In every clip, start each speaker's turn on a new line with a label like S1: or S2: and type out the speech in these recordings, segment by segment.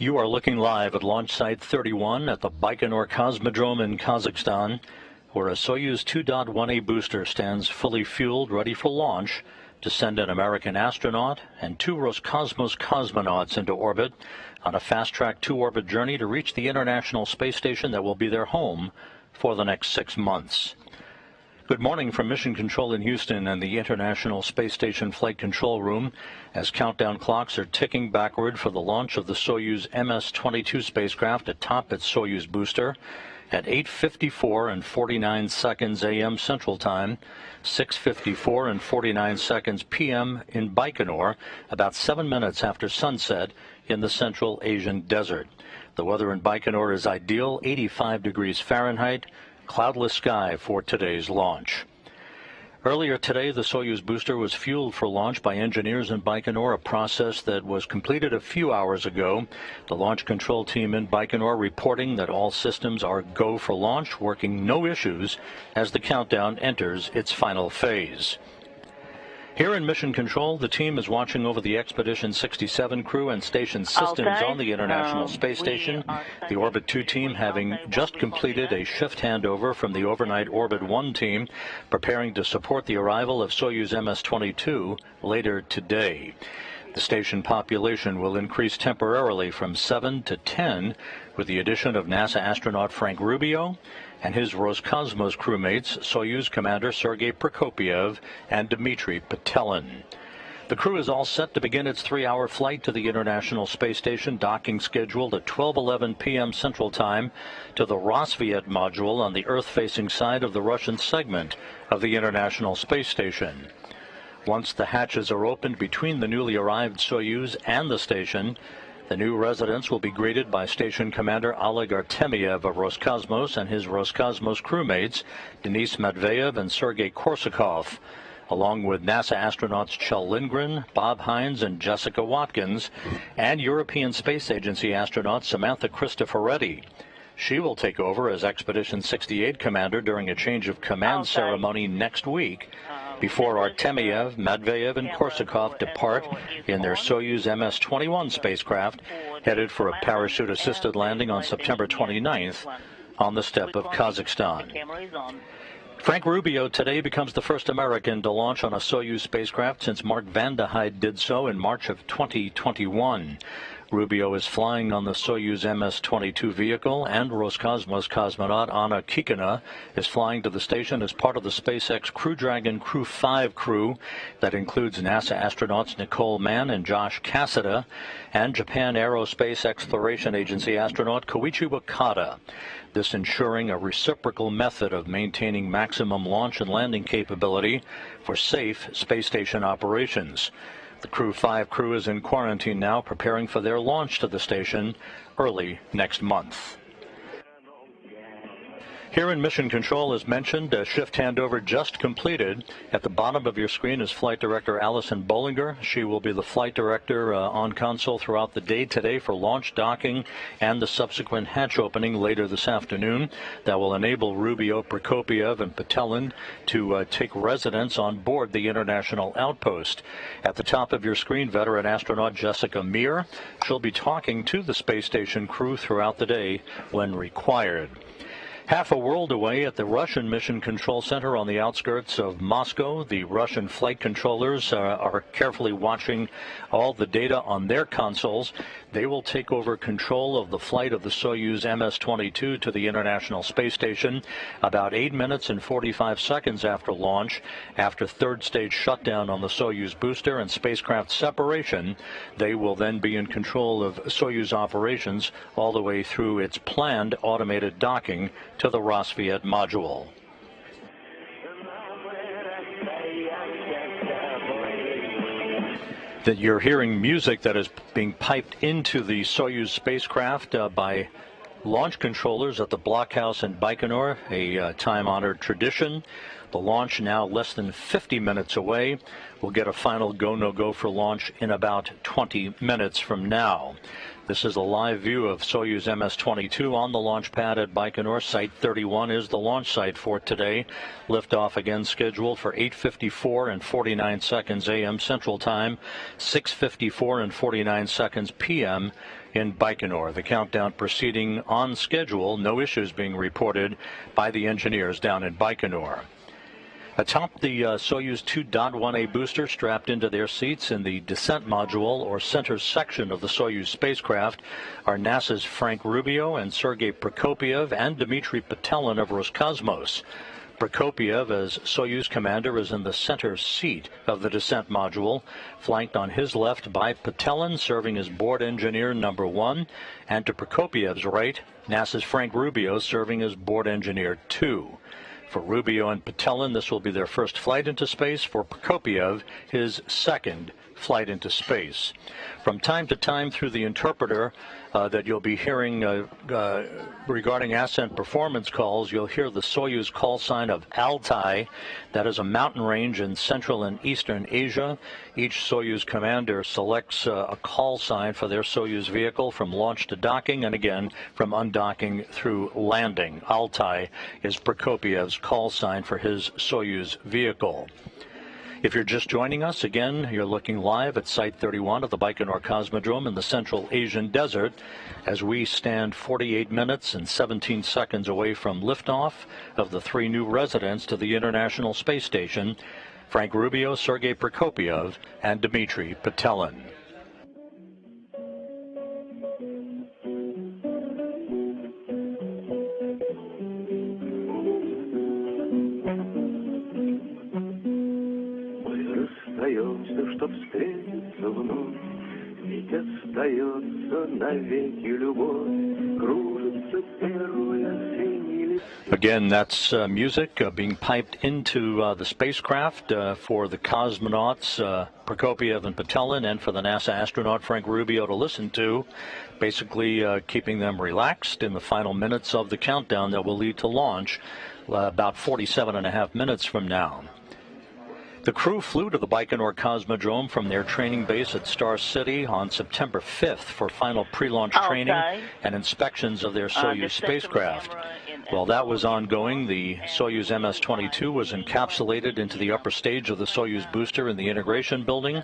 S1: You are looking live at Launch Site 31 at the Baikonur Cosmodrome in Kazakhstan, where a Soyuz 2.1A booster stands fully fueled, ready for launch to send an American astronaut and 2 Roscosmos cosmonauts into orbit on a fast-track 2-orbit journey to reach the International Space Station that will be their home for the next 6 months. Good morning from Mission Control in Houston and the International Space Station Flight Control Room as countdown clocks are ticking backward for the launch of the Soyuz MS-22 spacecraft atop its Soyuz booster at 8:54 and 49 seconds a.m. Central Time, 6:54 and 49 seconds p.m. in Baikonur, about 7 minutes after sunset in the Central Asian desert. The weather in Baikonur is ideal, 85 degrees Fahrenheit, cloudless sky for today's launch. Earlier today, the Soyuz booster was fueled for launch by engineers in Baikonur, a process that was completed a few hours ago. The launch control team in Baikonur reporting that all systems are go for launch, working no issues as the countdown enters its final phase. Here in Mission Control, the team is watching over the Expedition 67 crew and station systems on the International Space Station. The Orbit 2 team having just completed a shift handover from the overnight Orbit 1 team, preparing to support the arrival of Soyuz MS-22 later today. The station population will increase temporarily from 7 to 10 with the addition of NASA astronaut Frank Rubio and his Roscosmos crewmates, Soyuz Commander Sergey Prokopyev and Dmitri Petelin. The crew is all set to begin its 3-hour flight to the International Space Station, docking scheduled at 12:11 p.m. Central Time to the Roscosmos module on the Earth-facing side of the Russian segment of the International Space Station. Once the hatches are opened between the newly arrived Soyuz and the station, the new residents will be greeted by Station Commander Oleg Artemyev of Roscosmos and his Roscosmos crewmates, Denis Matveyev and Sergey Korsakov, along with NASA astronauts Kjell Lindgren, Bob Hines, and Jessica Watkins, and European Space Agency astronaut Samantha Cristoforetti. She will take over as Expedition 68 commander during a change of command ceremony next week, before Artemyev, Matveyev, and Korsakov depart in their Soyuz MS-21 spacecraft, headed for a parachute-assisted landing on September 29th on the steppe of Kazakhstan. Frank Rubio today becomes the first American to launch on a Soyuz spacecraft since Mark Vande Heyde did so in March of 2021. Rubio is flying on the Soyuz MS-22 vehicle, and Roscosmos cosmonaut Anna Kikina is flying to the station as part of the SpaceX Crew Dragon Crew 5 crew that includes NASA astronauts Nicole Mann and Josh Cassada and Japan Aerospace Exploration Agency astronaut Koichi Wakata. This ensuring a reciprocal method of maintaining maximum launch and landing capability for safe space station operations. The Crew 5 crew is in quarantine now, preparing for their launch to the station early next month. Here in Mission Control, as mentioned, a shift handover just completed. At the bottom of your screen is Flight Director Allison Bollinger. She will be the flight director on console throughout the day today for launch, docking, and the subsequent hatch opening later this afternoon. That will enable Rubio, Prokopyev, and Petelin to take residence on board the International Outpost. At the top of your screen, veteran astronaut Jessica Meir. She'll be talking to the space station crew throughout the day when required. Half a world away at the Russian Mission Control Center on the outskirts of Moscow, the Russian flight controllers are carefully watching all the data on their consoles. They will take over control of the flight of the Soyuz MS-22 to the International Space Station about 8 minutes and 45 seconds after launch. After third stage shutdown on the Soyuz booster and spacecraft separation, they will then be in control of Soyuz operations all the way through its planned automated docking to the Roscosmos module. That you're hearing music that is being piped into the Soyuz spacecraft by launch controllers at the blockhouse in Baikonur, a time-honored tradition. The launch now less than 50 minutes away. We'll get a final go, no go for launch in about 20 minutes from now. This is a live view of Soyuz MS-22 on the launch pad at Baikonur. Site 31 is the launch site for today. Liftoff again scheduled for 8:54 and 49 seconds a.m. Central Time, 6:54 and 49 seconds p.m. in Baikonur. The countdown proceeding on schedule. No issues being reported by the engineers down in Baikonur. Atop the Soyuz 2.1A booster, strapped into their seats in the descent module or center section of the Soyuz spacecraft, are NASA's Frank Rubio and Sergey Prokopyev and Dmitri Petelin of Roscosmos. Prokopyev, as Soyuz commander, is in the center seat of the descent module, flanked on his left by Petelin, serving as board engineer number 1, and to Prokopiev's right, NASA's Frank Rubio, serving as board engineer 2. For Rubio and Petelin, this will be their first flight into space. For Prokopyev, his second flight into space. From time to time through the interpreter that you'll be hearing regarding ascent performance calls, you'll hear the Soyuz call sign of Altai. That is a mountain range in Central and Eastern Asia. Each Soyuz commander selects a call sign for their Soyuz vehicle from launch to docking, and again from undocking through landing. Altai is Prokopiev's call sign for his Soyuz vehicle. If you're just joining us, again, you're looking live at Site 31 of the Baikonur Cosmodrome in the Central Asian Desert as we stand 48 minutes and 17 seconds away from liftoff of the 3 new residents to the International Space Station, Frank Rubio, Sergey Prokopyev, and Dmitri Petelin.
S2: Чтоб встретиться вновь, ведь остается навеки любовь, кружится первый осенний лист.
S1: Again, that's music being piped into the spacecraft for the cosmonauts Prokopyev and Petelin, and for the NASA astronaut Frank Rubio to listen to, basically keeping them relaxed in the final minutes of the countdown that will lead to launch about 47.5 minutes from now. The crew flew to the Baikonur Cosmodrome from their training base at Star City on September 5th for final pre-launch training and inspections of their Soyuz spacecraft. While that was ongoing, the Soyuz MS-22 was encapsulated into the upper stage of the Soyuz booster in the integration building,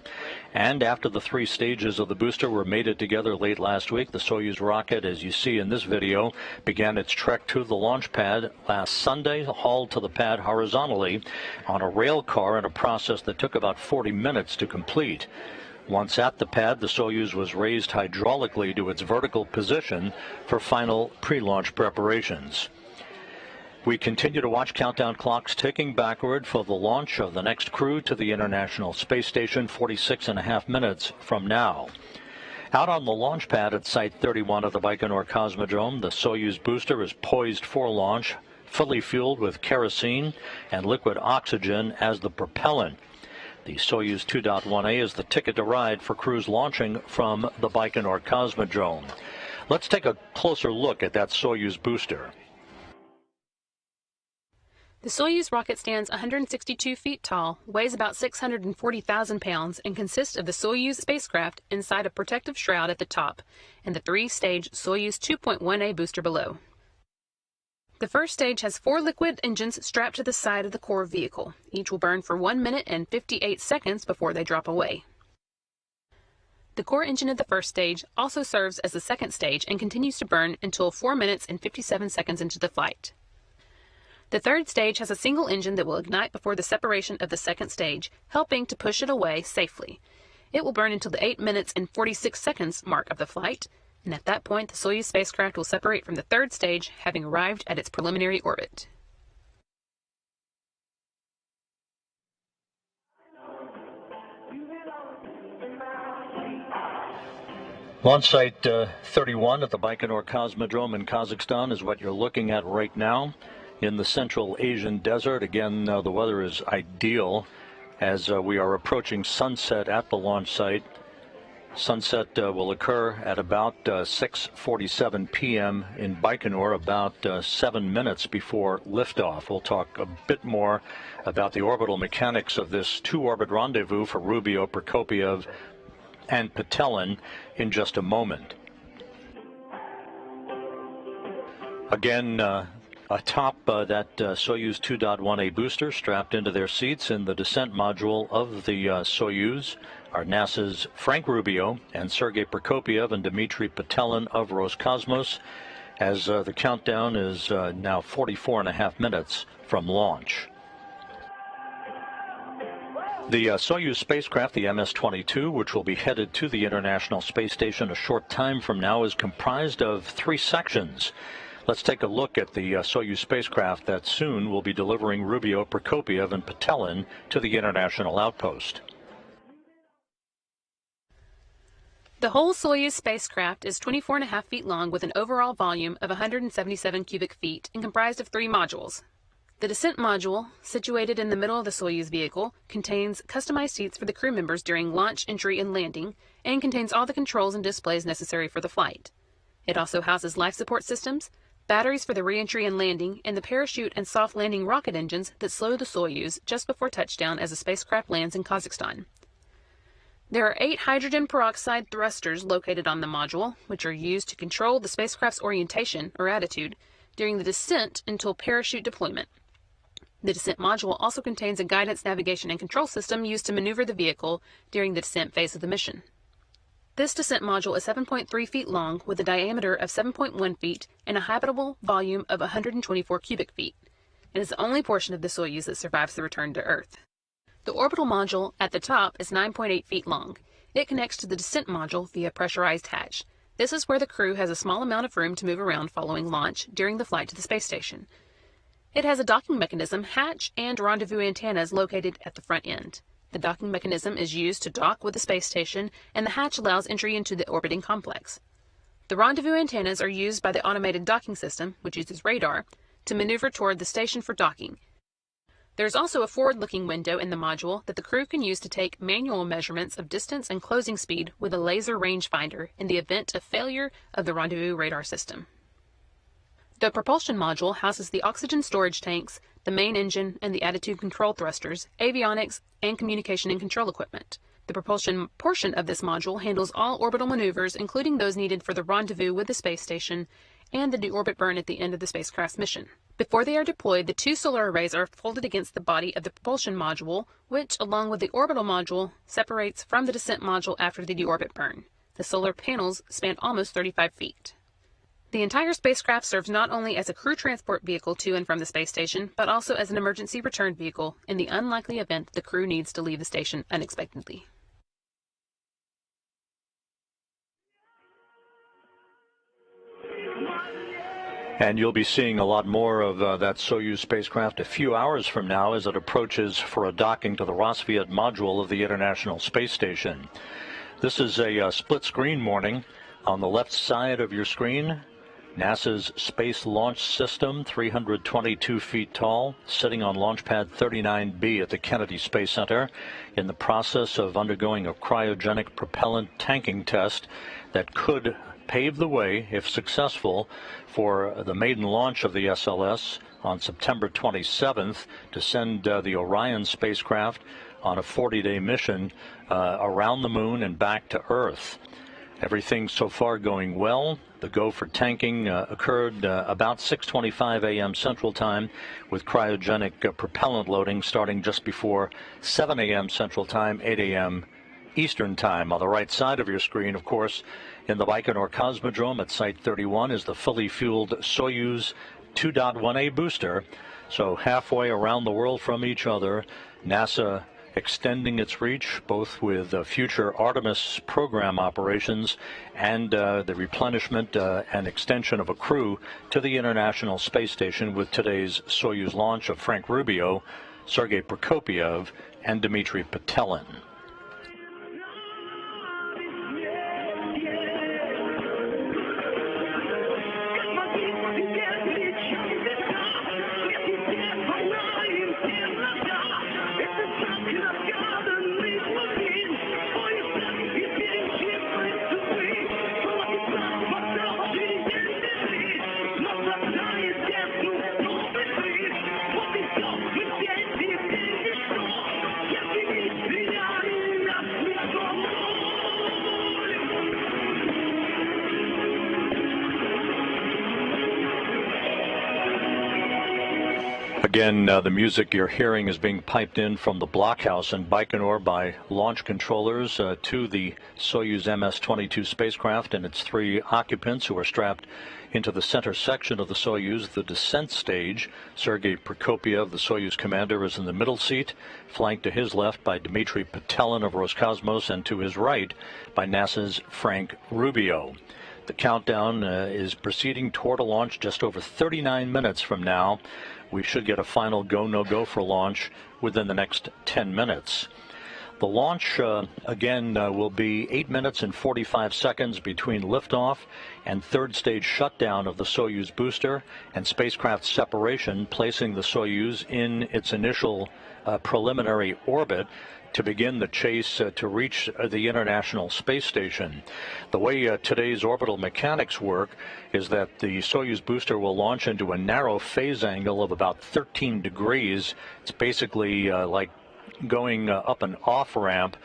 S1: and after the 3 stages of the booster were mated together late last week, the Soyuz rocket, as you see in this video, began its trek to the launch pad last Sunday, hauled to the pad horizontally on a rail car in a process that took about 40 minutes to complete. Once at the pad, the Soyuz was raised hydraulically to its vertical position for final pre-launch preparations. We continue to watch countdown clocks ticking backward for the launch of the next crew to the International Space Station 46.5 minutes from now. Out on the launch pad at Site 31 of the Baikonur Cosmodrome, the Soyuz booster is poised for launch, fully fueled with kerosene and liquid oxygen as the propellant. The Soyuz 2.1A is the ticket to ride for crews launching from the Baikonur Cosmodrome. Let's take a closer look at that Soyuz booster.
S3: The Soyuz rocket stands 162 feet tall, weighs about 640,000 pounds, and consists of the Soyuz spacecraft inside a protective shroud at the top and the 3-stage Soyuz 2.1A booster below. The first stage has 4 liquid engines strapped to the side of the core vehicle. Each will burn for 1 minute and 58 seconds before they drop away. The core engine of the first stage also serves as the second stage and continues to burn until 4 minutes and 57 seconds into the flight. The third stage has a single engine that will ignite before the separation of the second stage, helping to push it away safely. It will burn until the 8 minutes and 46 seconds mark of the flight, and at that point the Soyuz spacecraft will separate from the third stage, having arrived at its preliminary orbit.
S1: Launch Site 31 at the Baikonur Cosmodrome in Kazakhstan is what you're looking at right now. In the Central Asian Desert, again, the weather is ideal as we are approaching sunset at the launch site. Sunset will occur at about 6:47 p.m. in Baikonur, about 7 minutes before liftoff. We'll talk a bit more about the orbital mechanics of this two-orbit rendezvous for Rubio, Prokopyev, and Petelin in just a moment. Again, atop that Soyuz 2.1A booster, strapped into their seats in the descent module of the Soyuz, are NASA's Frank Rubio and Sergey Prokopyev and Dmitri Petelin of Roscosmos, as the countdown is now 44.5 minutes from launch. The Soyuz spacecraft, the MS-22, which will be headed to the International Space Station a short time from now, is comprised of 3 sections. Let's take a look at the Soyuz spacecraft that soon will be delivering Rubio, Prokopyev, and Petelin to the International Outpost.
S3: The whole Soyuz spacecraft is 24.5 feet long with an overall volume of 177 cubic feet and comprised of 3 modules. The descent module, situated in the middle of the Soyuz vehicle, contains customized seats for the crew members during launch, entry, and landing, and contains all the controls and displays necessary for the flight. It also houses life support systems, batteries for the re-entry and landing, and the parachute and soft landing rocket engines that slow the Soyuz just before touchdown as the spacecraft lands in Kazakhstan. There are 8 hydrogen peroxide thrusters located on the module, which are used to control the spacecraft's orientation, or attitude, during the descent until parachute deployment. The descent module also contains a guidance, navigation, and control system used to maneuver the vehicle during the descent phase of the mission. This descent module is 7.3 feet long with a diameter of 7.1 feet and a habitable volume of 124 cubic feet. It is the only portion of the Soyuz that survives the return to Earth. The orbital module at the top is 9.8 feet long. It connects to the descent module via pressurized hatch. This is where the crew has a small amount of room to move around following launch during the flight to the space station. It has a docking mechanism, hatch, and rendezvous antennas located at the front end. The docking mechanism is used to dock with the space station, and the hatch allows entry into the orbiting complex. The rendezvous antennas are used by the automated docking system, which uses radar, to maneuver toward the station for docking. There is also a forward-looking window in the module that the crew can use to take manual measurements of distance and closing speed with a laser rangefinder in the event of failure of the rendezvous radar system. The propulsion module houses the oxygen storage tanks, the main engine, and the attitude control thrusters, avionics, and communication and control equipment. The propulsion portion of this module handles all orbital maneuvers, including those needed for the rendezvous with the space station and the deorbit burn at the end of the spacecraft's mission. Before they are deployed, the 2 solar arrays are folded against the body of the propulsion module, which, along with the orbital module, separates from the descent module after the deorbit burn. The solar panels span almost 35 feet. The entire spacecraft serves not only as a crew transport vehicle to and from the space station, but also as an emergency return vehicle in the unlikely event the crew needs to leave the station unexpectedly.
S1: And you'll be seeing a lot more of that Soyuz spacecraft a few hours from now as it approaches for a docking to the Rosviet module of the International Space Station. This is a split-screen morning. On the left side of your screen, NASA's Space Launch System, 322 feet tall, sitting on Launch Pad 39B at the Kennedy Space Center in the process of undergoing a cryogenic propellant tanking test that could pave the way, if successful, for the maiden launch of the SLS on September 27th to send the Orion spacecraft on a 40-day mission around the moon and back to Earth. Everything so far going well. The go for tanking occurred about 6:25 a.m. Central Time, with cryogenic propellant loading starting just before 7 a.m. Central Time, 8 a.m. Eastern Time. On the right side of your screen, of course, in the Baikonur Cosmodrome at Site 31 is the fully fueled Soyuz 2.1A booster. So halfway around the world from each other, NASA extending its reach both with future Artemis program operations and the replenishment and extension of a crew to the International Space Station with today's Soyuz launch of Frank Rubio, Sergey Prokopyev, and Dmitri Petelin. Again, the music you're hearing is being piped in from the blockhouse in Baikonur by launch controllers to the Soyuz MS-22 spacecraft and its 3 occupants who are strapped into the center section of the Soyuz, the descent stage. Sergey Prokopyev, the Soyuz commander, is in the middle seat, flanked to his left by Dmitri Petelin of Roscosmos and to his right by NASA's Frank Rubio. The countdown is proceeding toward a launch just over 39 minutes from now. We should get a final go, no-go for launch within the next 10 minutes. The launch, again, will be 8 minutes and 45 seconds between liftoff and third stage shutdown of the Soyuz booster and spacecraft separation, placing the Soyuz in its initial preliminary orbit to begin the chase to reach the International Space Station. The way today's orbital mechanics work is that the Soyuz booster will launch into a narrow phase angle of about 13 degrees. It's basically like going up an off-ramp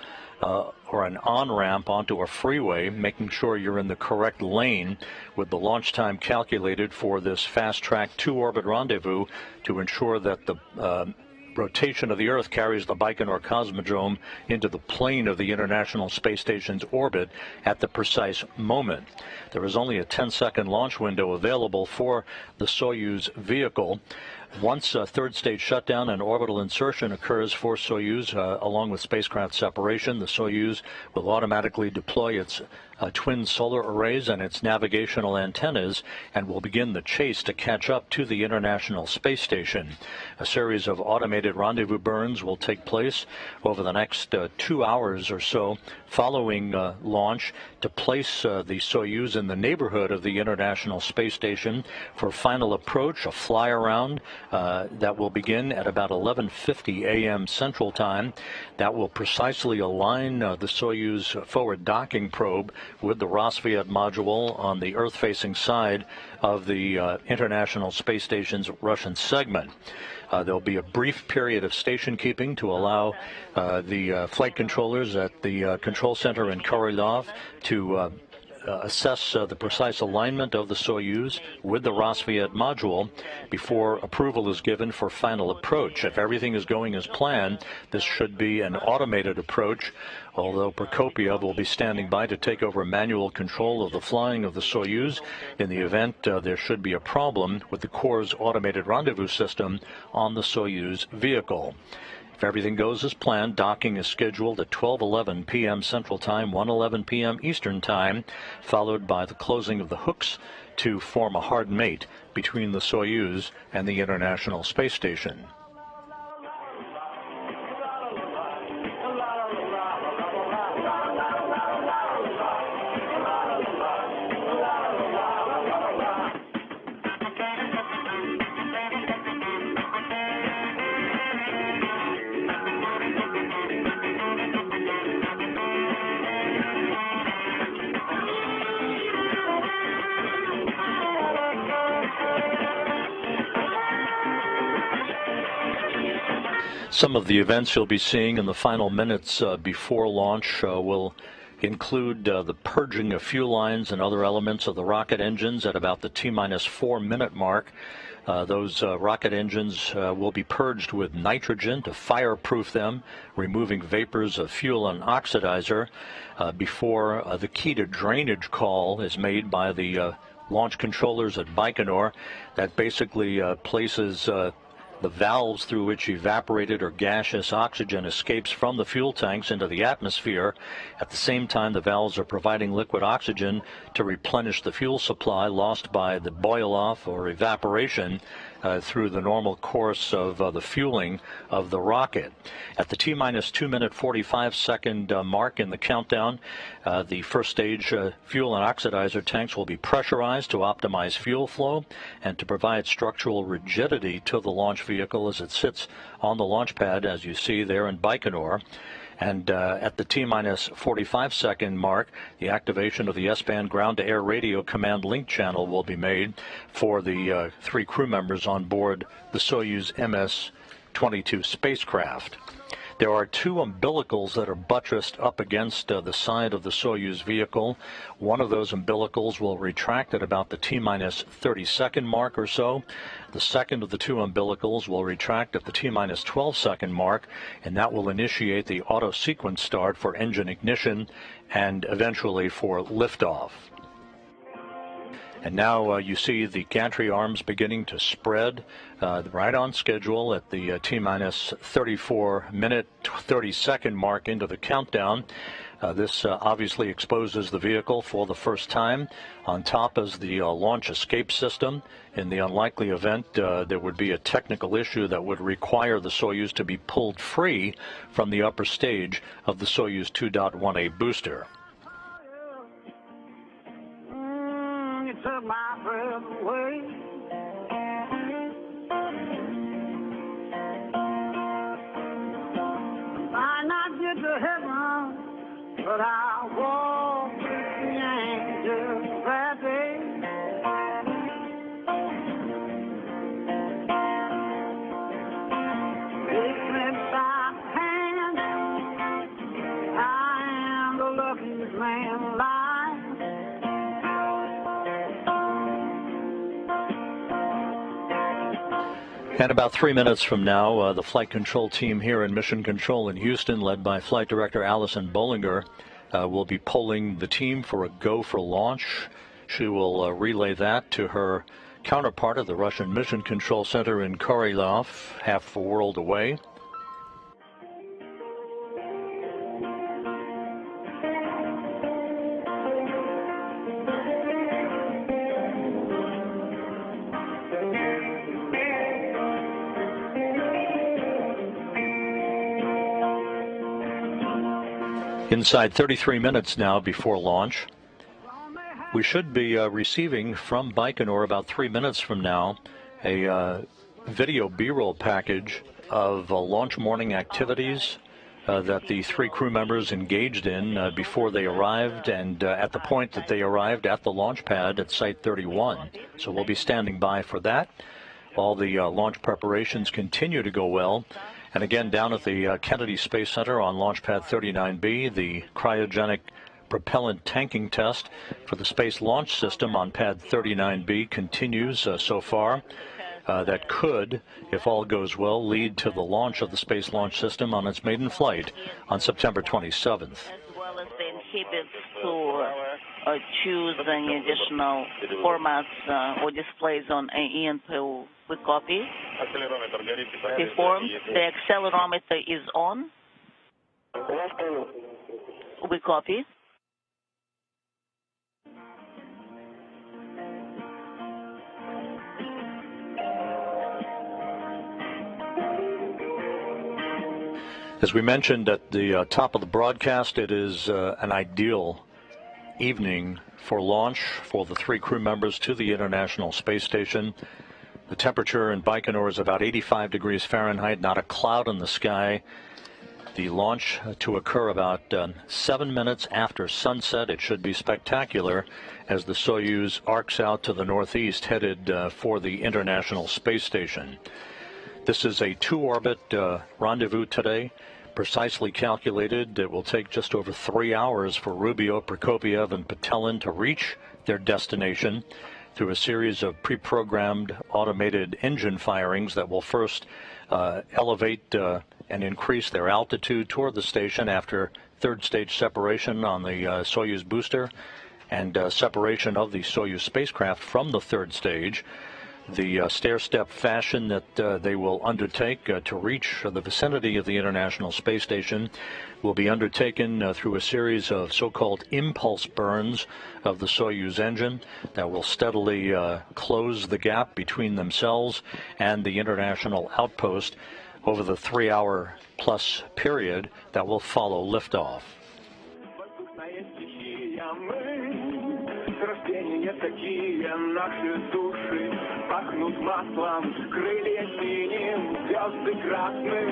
S1: or an on-ramp onto a freeway, making sure you're in the correct lane, with the launch time calculated for this fast-track 2-orbit rendezvous to ensure that the rotation of the Earth carries the Baikonur Cosmodrome into the plane of the International Space Station's orbit at the precise moment. There is only a 10-second launch window available for the Soyuz vehicle. Once a third stage shutdown and orbital insertion occurs for Soyuz, along with spacecraft separation, the Soyuz will automatically deploy its twin solar arrays and its navigational antennas and will begin the chase to catch up to the International Space Station. A series of automated rendezvous burns will take place over the next 2 hours or so following launch to place the Soyuz in the neighborhood of the International Space Station for final approach, a fly-around that will begin at about 11:50 a.m. Central Time. That will precisely align the Soyuz forward docking probe with the Roscosmos module on the Earth-facing side of the International Space Station's Russian segment. There'll be a brief period of station keeping to allow the flight controllers at the control center in Korolyov to assess the precise alignment of the Soyuz with the Roscosmos module before approval is given for final approach. If everything is going as planned, this should be an automated approach, although Prokopyev will be standing by to take over manual control of the flying of the Soyuz in the event there should be a problem with the Corps' automated rendezvous system on the Soyuz vehicle. If everything goes as planned, docking is scheduled at 12:11 p.m. Central Time, 1:11 p.m. Eastern Time, followed by the closing of the hooks to form a hard mate between the Soyuz and the International Space Station. Some of the events you'll be seeing in the final minutes before launch will include the purging of fuel lines and other elements of the rocket engines at about the T-4 minute mark. Those rocket engines will be purged with nitrogen to fireproof them, removing vapors of fuel and oxidizer before the key to drainage call is made by the launch controllers at Baikonur. That basically places the valves through which evaporated or gaseous oxygen escapes from the fuel tanks into the atmosphere. At the same time, the valves are providing liquid oxygen to replenish the fuel supply lost by the boil-off or evaporation through the normal course of the fueling of the rocket. At the T-2 minute 45 second mark in the countdown, the first stage fuel and oxidizer tanks will be pressurized to optimize fuel flow and to provide structural rigidity to the launch vehicle as it sits on the launch pad, as you see there in Baikonur. And at the T-45 second mark, the activation of the S-band ground-to-air radio command link channel will be made for the 3 crew members on board the Soyuz MS-22 spacecraft. There are two umbilicals that are buttressed up against the side of the Soyuz vehicle. One of those umbilicals will retract at about the T-minus 30-second mark or so. The second of the two umbilicals will retract at the T-minus 12-second mark, and that will initiate the auto sequence start for engine ignition and eventually for liftoff. And now you see the gantry arms beginning to spread right on schedule at the T-minus 34-minute, 30-second mark into the countdown. This obviously exposes the vehicle for the first time. On top is the launch escape system. In the unlikely event there would be a technical issue that would require the Soyuz to be pulled free from the upper stage of the Soyuz 2.1A booster.
S4: Took my breath away. Might not get to heaven, but I'll walk with the angels that day. Take me by the hand, I am the luckiest man alive.
S1: And about 3 minutes from now, the flight control team here in Mission Control in Houston, led by Flight Director Allison Bollinger, will be polling the team for a go for launch. She will relay that to her counterpart at the Russian Mission Control Center in Korolyov, half a world away. Inside 33 minutes now before launch. We should be receiving from Baikonur about 3 minutes from now a video B-roll package of launch morning activities that the three crew members engaged in before they arrived and at the point that they arrived at the launch pad at Site 31. So we'll be standing by for that. All the launch preparations continue to go well. And again, down at the Kennedy Space Center on Launch Pad 39B, the cryogenic propellant tanking test for the Space Launch System on Pad 39B continues so far. That could, if all goes well, lead to the launch of the Space Launch System on its maiden flight on September 27th.
S5: As well as the inhibits to choose any additional formats or displays on AE we copy. Performed. The accelerometer is on. We copy.
S1: As we mentioned at the top of the broadcast, it is an ideal evening for launch for the three crew members to the International Space Station. The temperature in Baikonur is about 85 degrees Fahrenheit, not a cloud in the sky. The launch to occur about 7 minutes after sunset. It should be spectacular as the Soyuz arcs out to the northeast, headed for the International Space Station. This is a two-orbit rendezvous today, precisely calculated. It will take just over 3 hours for Rubio, Prokopyev, and Petelin to reach their destination through a series of pre-programmed automated engine firings that will first elevate and increase their altitude toward the station after third stage separation on the Soyuz booster and separation of the Soyuz spacecraft from the third stage. The stair-step fashion that they will undertake to reach the vicinity of the International Space Station will be undertaken through a series of so-called impulse burns of the Soyuz engine that will steadily close the gap between themselves and the international outpost over the 3-hour-plus period that will follow liftoff.
S4: Пахнут маслом, крылья синим, звезды красным.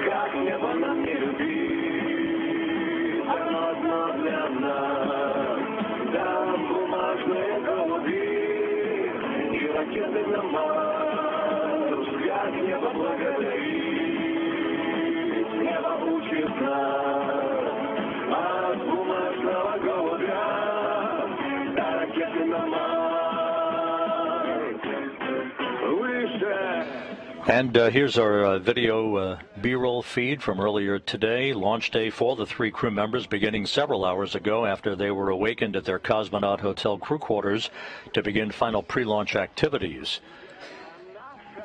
S4: Как небо нам не любить, оно одно для нас. Там бумажные голуби и ракеты на Марс. Как небо благодарит.
S2: от бумажного голубя до ракеты на Марс. Выше.
S1: And here's our video B-roll feed from earlier today, launch day for the 3 crew members, beginning several hours ago after they were awakened at their Cosmonaut Hotel crew quarters to begin final pre-launch activities.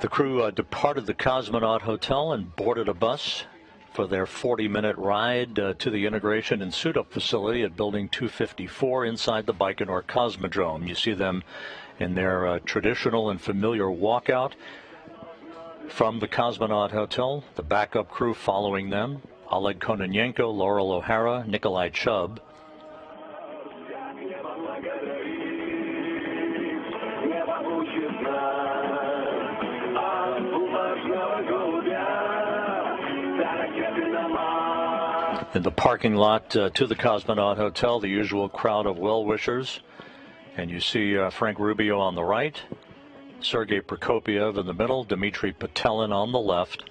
S1: The crew departed the Cosmonaut Hotel and boarded a bus for their 40-minute ride to the integration and suit-up facility at Building 254 inside the Baikonur Cosmodrome. You see them in their traditional and familiar walkout from the Cosmonaut Hotel, the backup crew following them, Oleg Kononenko, Laurel O'Hara, Nikolai Chubb. In the parking lot to the Cosmonaut Hotel, the usual crowd of well-wishers. And you see Frank Rubio on the right, Sergey Prokopyev in the middle, Dmitri Petelin on the left.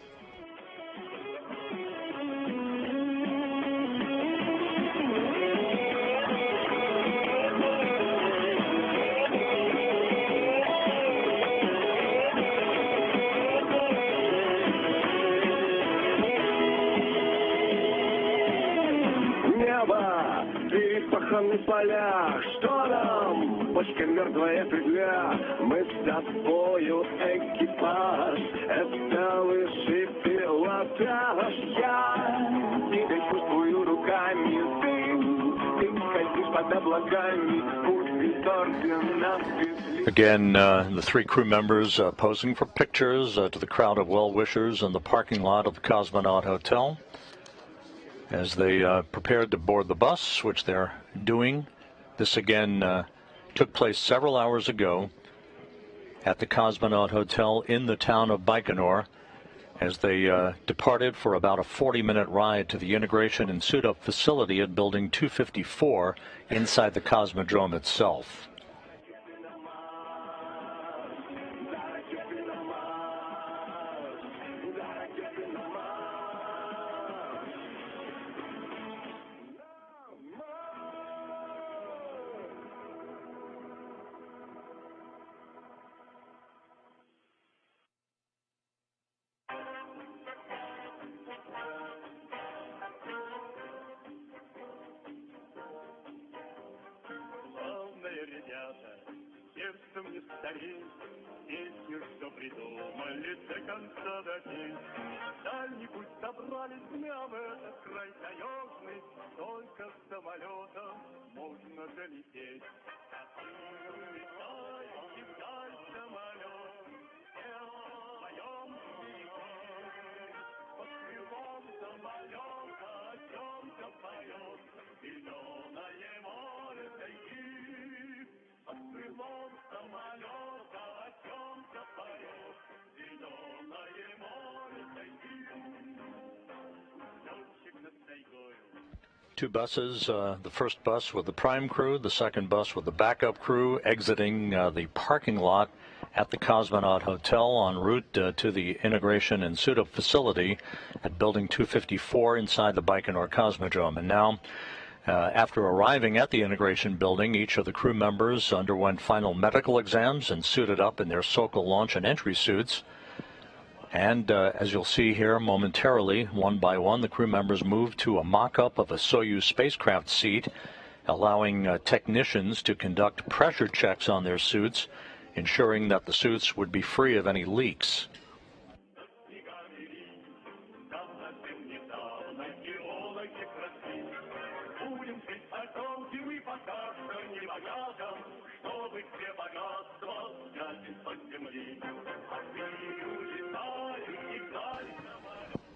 S2: На полях, что нам? Почка мертвая фигня. Мы с тобою экипаж. Это высший пилотаж. Я тебя чувствую руками. Ты скользишь под облаками. Путь ветер нас.
S1: Again, the 3 crew members posing for pictures to the crowd of well-wishers in the parking lot of the Cosmonaut Hotel as they prepared to board the bus, which they're doing. This again took place several hours ago at the Cosmonaut Hotel in the town of Baikonur as they departed for about a 40-minute ride to the integration and suit-up facility at Building 254 inside the Cosmodrome itself.
S2: Сердцем не старей, песню, что придумали до конца дождей. Дальний путь собрались дня в этот край таежный, только с самолетом можно долететь. Улетай, летай, самолет, в моем пути. Под крылом самолета о чем-то поет, зеленое море тайги. Под крылом самолета о чем-то поет, зеленое море тайги. Летчик над тайгою.
S1: 2 buses, the first bus with the prime crew, the second bus with the backup crew, exiting the parking lot at the Cosmonaut Hotel en route to the integration and suit-up facility at Building 254 inside the Baikonur Cosmodrome. And now, after arriving at the integration building, each of the crew members underwent final medical exams and suited up in their Sokol launch and entry suits. And as you'll see here momentarily, one by one, the crew members moved to a mock-up of a Soyuz spacecraft seat, allowing technicians to conduct pressure checks on their suits, ensuring that the suits would be free of any leaks.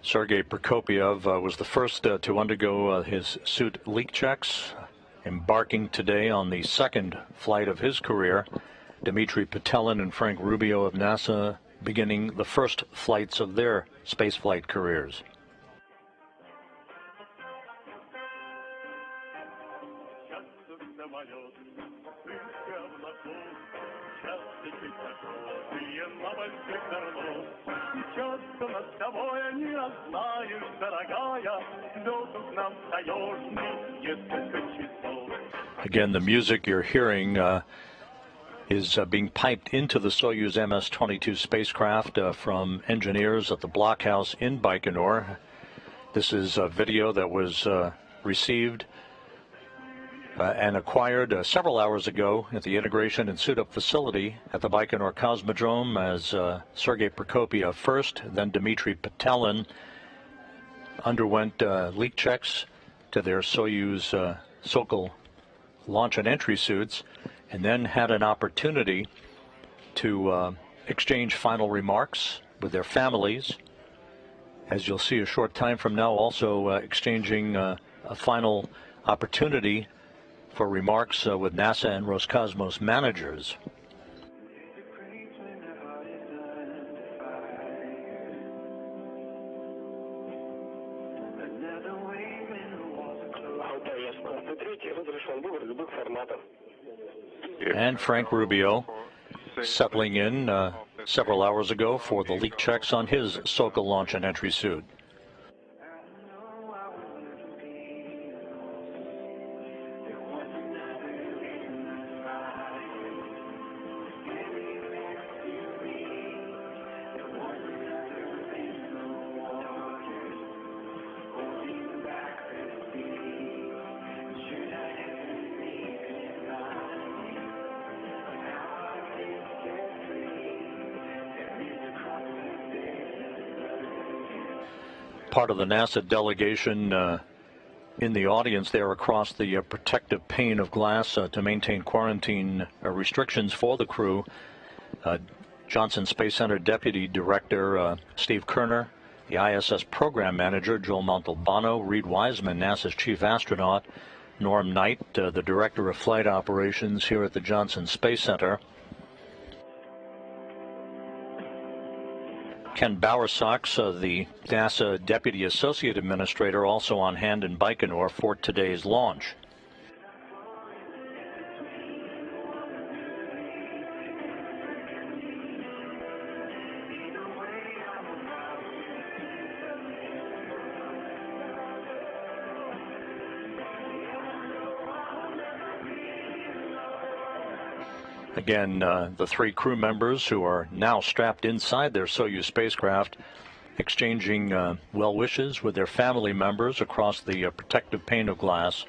S1: Sergey Prokopyev was the first to undergo his suit leak checks, embarking today on the second flight of his career. Dmitri Petelin and Frank Rubio of NASA beginning the first flights of their spaceflight careers.
S2: Сейчас что над тобой не знаешь, дорогая, доступ нам таежный несколько часов.
S1: Again, the music you're hearing is being piped into the Soyuz MS-22 spacecraft from engineers at the blockhouse in Baikonur. This is a video that was received and acquired several hours ago at the integration and suit-up facility at the Baikonur Cosmodrome as Sergey Prokopyev first, then Dmitri Petelin underwent leak checks to their Soyuz Sokol launch and entry suits, and then had an opportunity to exchange final remarks with their families. As you'll see a short time from now, also exchanging a final opportunity for remarks with NASA and Roscosmos managers. And Frank Rubio settling in several hours ago for the leak checks on his Sokol launch and entry suit. Part of the NASA delegation in the audience there across the protective pane of glass to maintain quarantine restrictions for the crew. Johnson Space Center Deputy Director Steve Kerner, the ISS Program Manager Joel Montalbano, Reed Wiseman, NASA's Chief Astronaut, Norm Knight, the Director of Flight Operations here at the Johnson Space Center, Ken Bowersox, the NASA Deputy Associate Administrator, also on hand in Baikonur for today's launch. Again, the three crew members who are now strapped inside their Soyuz spacecraft, exchanging well wishes with their family members across the protective pane of glass.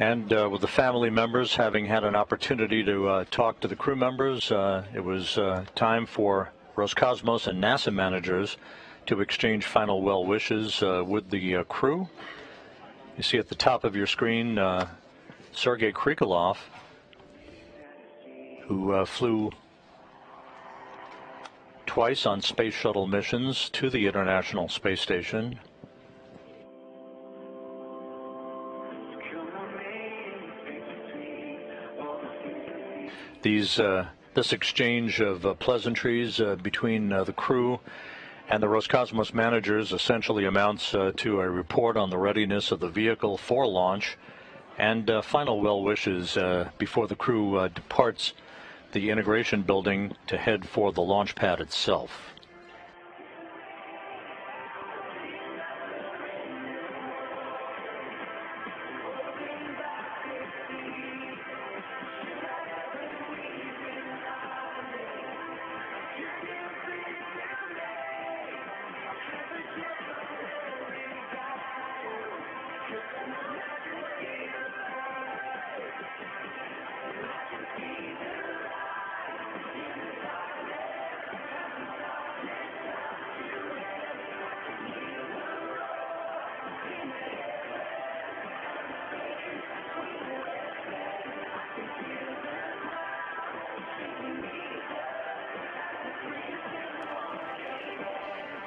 S1: And with the family members having had an opportunity to talk to the crew members, it was time for Roscosmos and NASA managers to exchange final well wishes with the crew. You see at the top of your screen Sergey Krikalev, who flew twice on space shuttle missions to the International Space Station. This exchange of pleasantries between the crew and the Roscosmos managers essentially amounts to a report on the readiness of the vehicle for launch and final well wishes before the crew departs the integration building to head for the launch pad itself.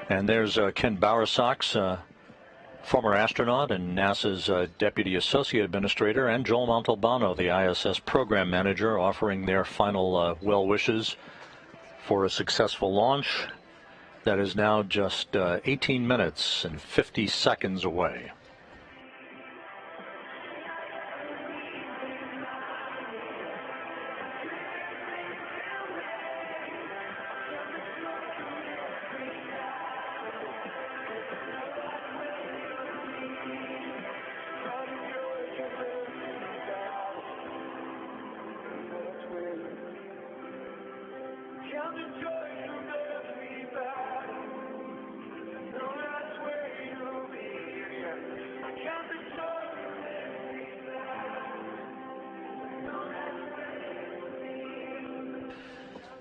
S1: And there's Ken Bowersox, former astronaut and NASA's Deputy Associate Administrator, and Joel Montalbano, the ISS Program Manager, offering their final well wishes for a successful launch that is now just 18 minutes and 50 seconds away.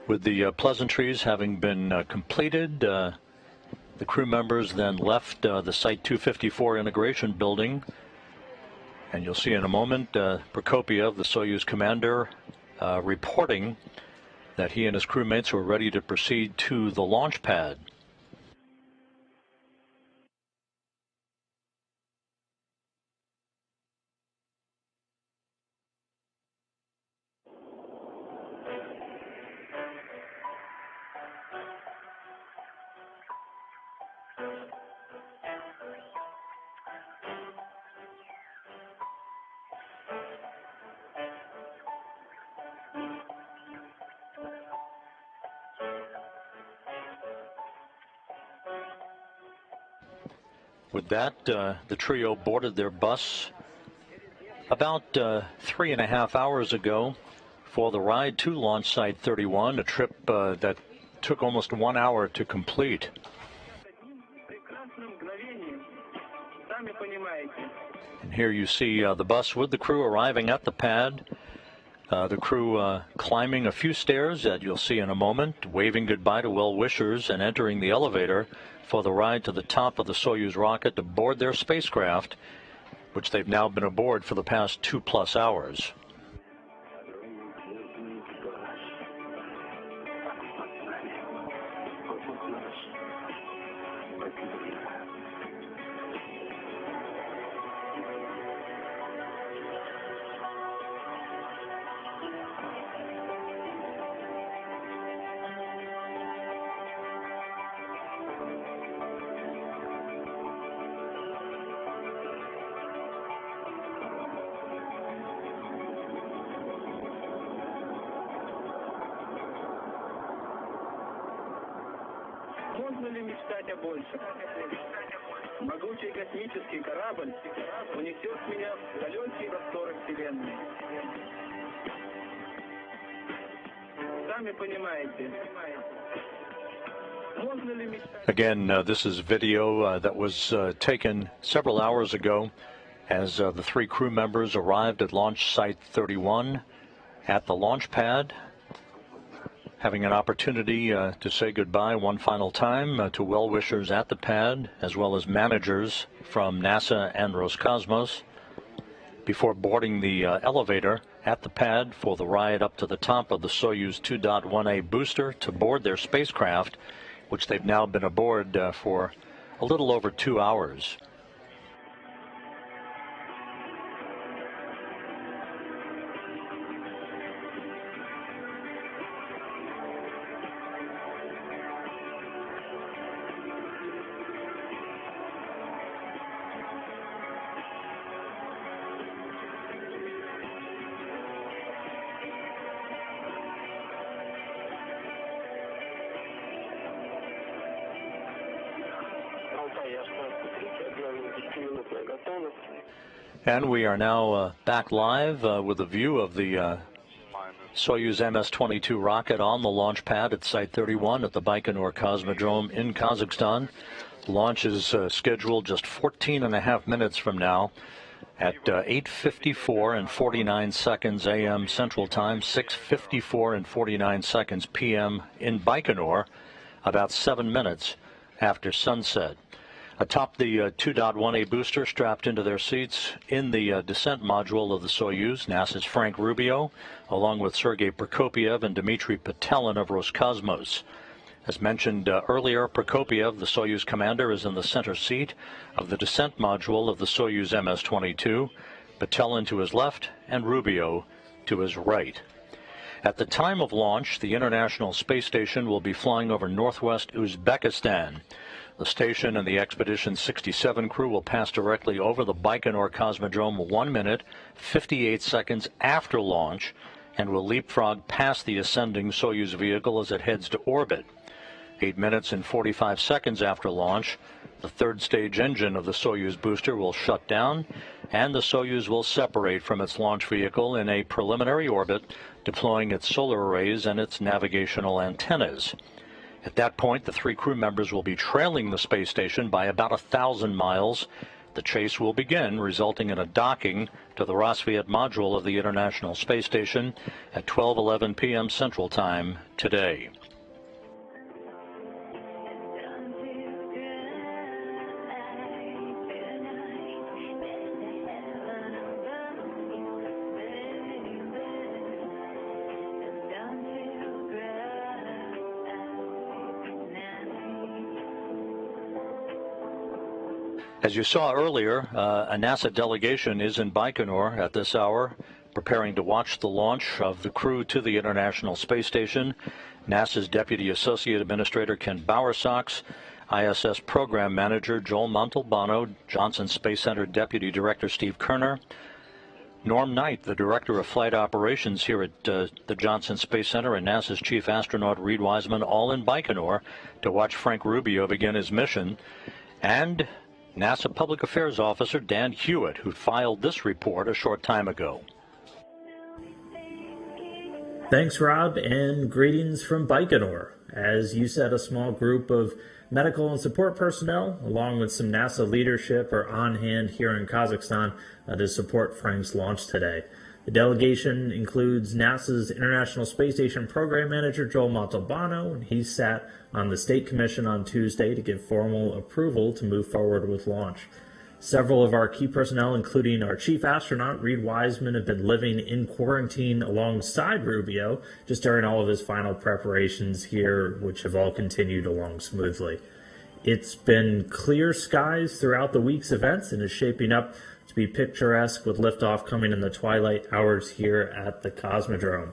S1: With the pleasantries having been completed, the crew members then left the Site 254 integration building. And you'll see in a moment Prokopyev, the Soyuz commander, reporting that he and his crewmates were ready to proceed to the launch pad. With that, the trio boarded their bus about 3.5 hours ago for the ride to launch site 31, a trip that took almost 1 hour to complete. And here you see the bus with the crew arriving at the pad. The crew climbing a few stairs that you'll see in a moment, waving goodbye to well-wishers and entering the elevator for the ride to the top of the Soyuz rocket to board their spacecraft, which they've now been aboard for the past 2+ hours.
S2: Можно ли мечтать о большем? Могучий космический корабль унесет меня в далекие просторы Вселенной. Сами понимаете.
S1: Again, this is video that was taken several hours ago as the three crew members arrived at launch site 31 at the launch pad, having an opportunity to say goodbye one final time to well-wishers at the pad, as well as managers from NASA and Roscosmos, before boarding the elevator at the pad for the ride up to the top of the Soyuz 2.1A booster to board their spacecraft, which they've now been aboard for a little over 2 hours. And we are now back live with a view of the Soyuz MS-22 rocket on the launch pad at Site 31 at the Baikonur Cosmodrome in Kazakhstan. Launch is scheduled just 14.5 minutes from now at 8:54 and 49 seconds a.m. Central Time, 6:54 and 49 seconds p.m. in Baikonur, about 7 minutes after sunset. Atop the 2.1A booster, strapped into their seats in the descent module of the Soyuz, NASA's Frank Rubio, along with Sergey Prokopyev and Dmitri Petelin of Roscosmos. As mentioned earlier, Prokopyev, the Soyuz commander, is in the center seat of the descent module of the Soyuz MS-22, Petelin to his left and Rubio to his right. At the time of launch, the International Space Station will be flying over northwest Uzbekistan. The station and the Expedition 67 crew will pass directly over the Baikonur Cosmodrome 1 minute, 58 seconds after launch, and will leapfrog past the ascending Soyuz vehicle as it heads to orbit. 8 minutes and 45 seconds after launch, the third stage engine of the Soyuz booster will shut down, and the Soyuz will separate from its launch vehicle in a preliminary orbit, deploying its solar arrays and its navigational antennas. At that point, the 3 crew members will be trailing the space station by about 1,000 miles. The chase will begin, resulting in a docking to the Roscosmos module of the International Space Station at 12:11 p.m. Central Time today. As you saw earlier, a NASA delegation is in Baikonur at this hour, preparing to watch the launch of the crew to the International Space Station. NASA's Deputy Associate Administrator Ken Bowersox, ISS Program Manager Joel Montalbano, Johnson Space Center Deputy Director Steve Kerner, Norm Knight, the Director of Flight Operations here at the Johnson Space Center, and NASA's Chief Astronaut Reid Wiseman, all in Baikonur to watch Frank Rubio begin his mission, and NASA Public Affairs Officer Dan Hewitt, who filed this report a short time ago.
S6: Thanks, Rob, and greetings from Baikonur. As you said, a small group of medical and support personnel, along with some NASA leadership, are on hand here in Kazakhstan to support Frank's launch today. The delegation includes NASA's International Space Station Program Manager Joel Montalbano, and he sat on the State Commission on Tuesday to give formal approval to move forward with launch. Several of our key personnel, including our chief astronaut, Reid Wiseman, have been living in quarantine alongside Rubio just during all of his final preparations here, which have all continued along smoothly. It's been clear skies throughout the week's events and is shaping up to be picturesque with liftoff coming in the twilight hours here at the Cosmodrome.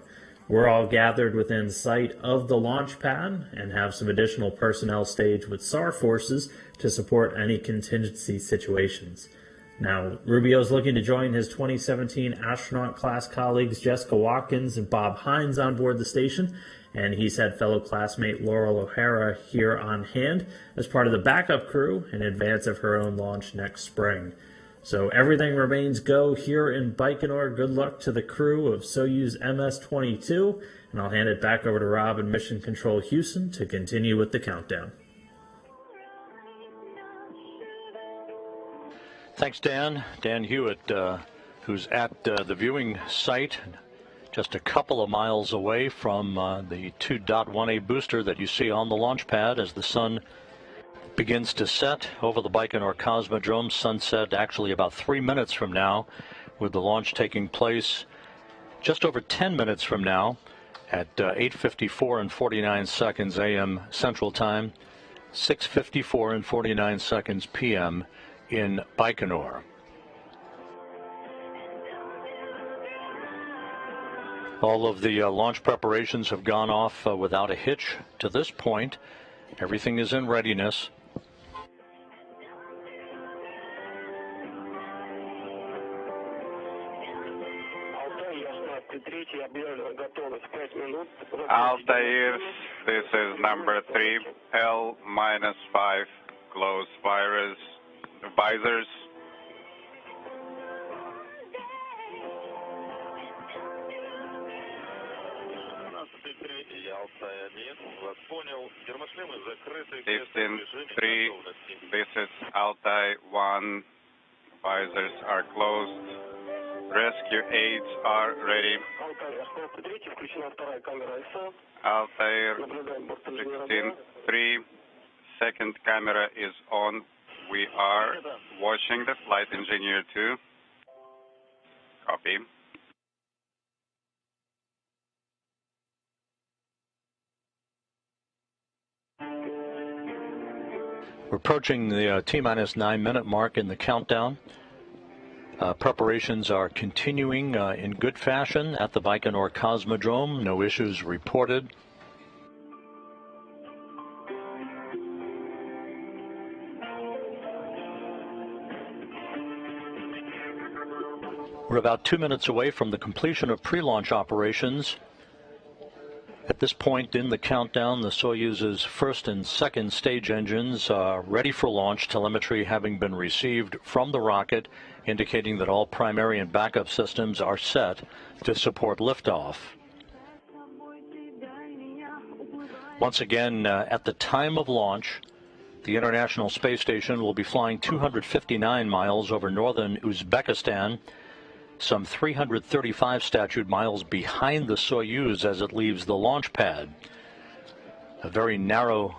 S6: We're all gathered within sight of the launch pad and have some additional personnel staged with SAR forces to support any contingency situations. Now, Rubio's looking to join his 2017 astronaut class colleagues Jessica Watkins and Bob Hines on board the station, and he's had fellow classmate Laurel O'Hara here on hand as part of the backup crew in advance of her own launch next spring. So everything remains go here in Baikonur. Good luck to the crew of Soyuz MS-22, and I'll hand it back over to Rob in Mission Control Houston to continue with the countdown.
S1: Thanks, Dan. Dan Hewitt, who's at the viewing site just a couple of miles away from the 2.1A booster that you see on the launch pad as the sun begins to set over the Baikonur Cosmodrome. Sunset actually about 3 minutes from now, with the launch taking place just over 10 minutes from now at 8:54 and 49 seconds a.m. Central Time, 6:54 and 49 seconds p.m. in Baikonur. All of the launch preparations have gone off without a hitch to this point. Everything is in readiness.
S7: Altair, this is number 3, L-5, close visors. Houston 3, this is Altair 1, visors are closed. Rescue aids are ready. Altair 16-3, second camera is on. We are watching the flight engineer 2. Copy.
S1: We're approaching the T-minus 9-minute mark in the countdown. Preparations are continuing in good fashion at the Baikonur Cosmodrome. No issues reported. We're about 2 minutes away from the completion of pre-launch operations. At this point in the countdown, the Soyuz's first and second stage engines are ready for launch, telemetry having been received from the rocket, indicating that all primary and backup systems are set to support liftoff. Once again, at the time of launch, the International Space Station will be flying 259 miles over northern Uzbekistan, some 335 statute miles behind the Soyuz as it leaves the launch pad. A very narrow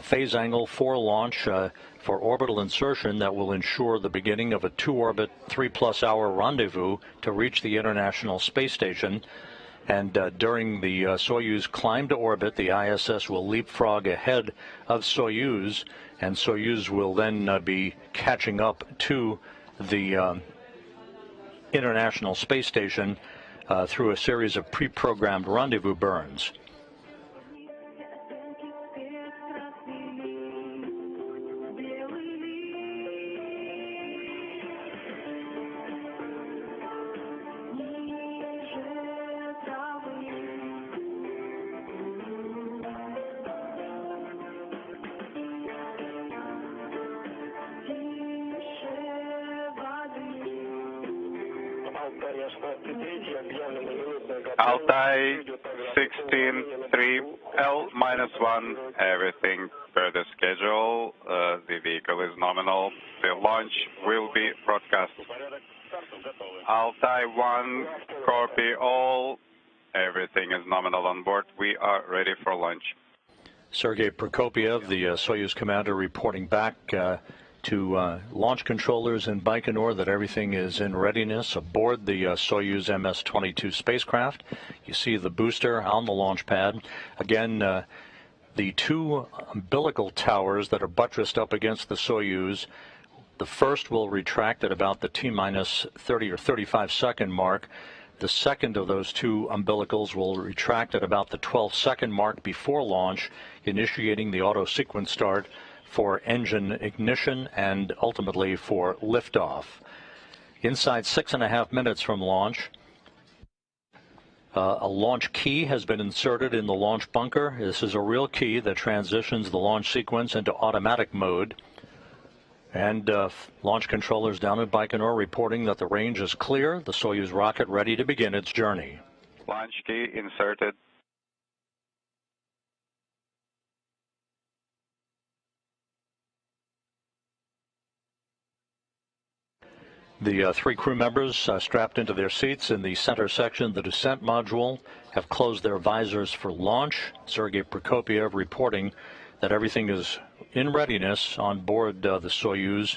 S1: phase angle for launch for orbital insertion that will ensure the beginning of a 2-orbit, 3+ hour rendezvous to reach the International Space Station. And during the Soyuz climb to orbit, the ISS will leapfrog ahead of Soyuz, and Soyuz will then be catching up to the International Space Station through a series of pre-programmed rendezvous burns.
S7: Altai 16-3 L-1, everything per the schedule. The vehicle is nominal. The launch will be broadcast. Altai 1, copy all. Everything is nominal on board. We are ready for launch.
S1: Sergey Prokopyev, the Soyuz commander, reporting back to launch controllers in Baikonur that everything is in readiness aboard the Soyuz MS-22 spacecraft. You see the booster on the launch pad. Again, the two umbilical towers that are buttressed up against the Soyuz, the first will retract at about the T-minus 30 or 35-second mark. The second of those two umbilicals will retract at about the 12-second mark before launch, initiating the auto sequence start for engine ignition and ultimately for liftoff. Inside 6.5 minutes from launch, a launch key has been inserted in the launch bunker. This is a real key that transitions the launch sequence into automatic mode. And launch controllers down at Baikonur reporting that the range is clear, the Soyuz rocket ready to begin its journey.
S7: Launch key inserted.
S1: The three crew members strapped into their seats in the center section of the descent module have closed their visors for launch. Sergey Prokopyev reporting that everything is in readiness on board the Soyuz,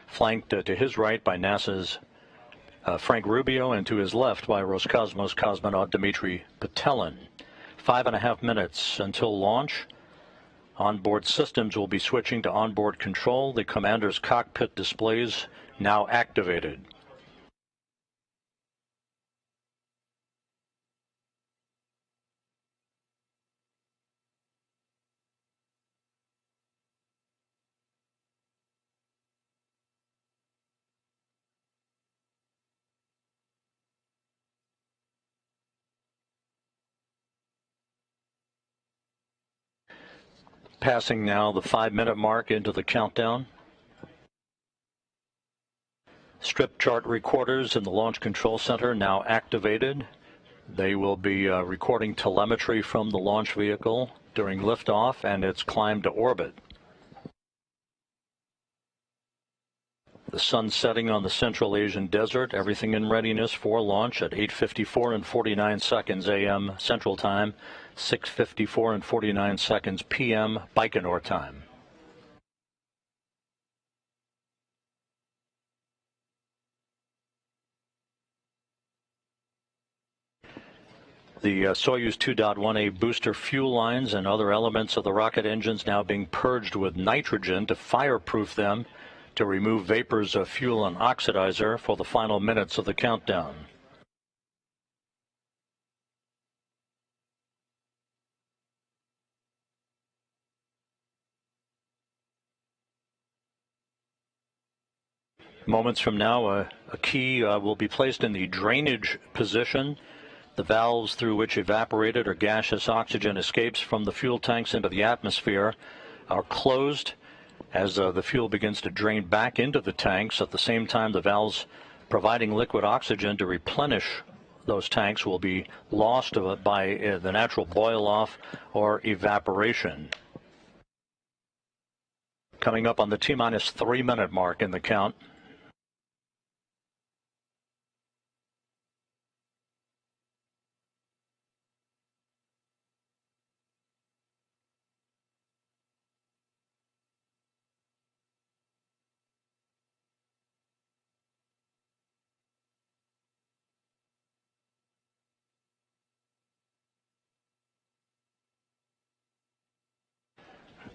S1: flanked to his right by NASA's Frank Rubio and to his left by Roscosmos cosmonaut Dmitri Petelin. 5.5 minutes until launch. Onboard systems will be switching to onboard control. The commander's cockpit displays now activated. Passing now the 5-minute mark into the countdown. Strip chart recorders in the Launch Control Center now activated. They will be recording telemetry from the launch vehicle during liftoff and its climb to orbit. The sun setting on the Central Asian desert, everything in readiness for launch at 8:54 and 49 seconds a.m. Central Time, 6:54 and 49 seconds p.m. Baikonur time. The Soyuz 2.1A booster fuel lines and other elements of the rocket engines now being purged with nitrogen to fireproof them to remove vapors of fuel and oxidizer for the final minutes of the countdown. Moments from now, a key will be placed in the drainage position. The valves through which evaporated or gaseous oxygen escapes from the fuel tanks into the atmosphere are closed as the fuel begins to drain back into the tanks. At the same time, the valves providing liquid oxygen to replenish those tanks will be lost by the natural boil-off or evaporation. Coming up on the T-minus 3-minute mark in the count.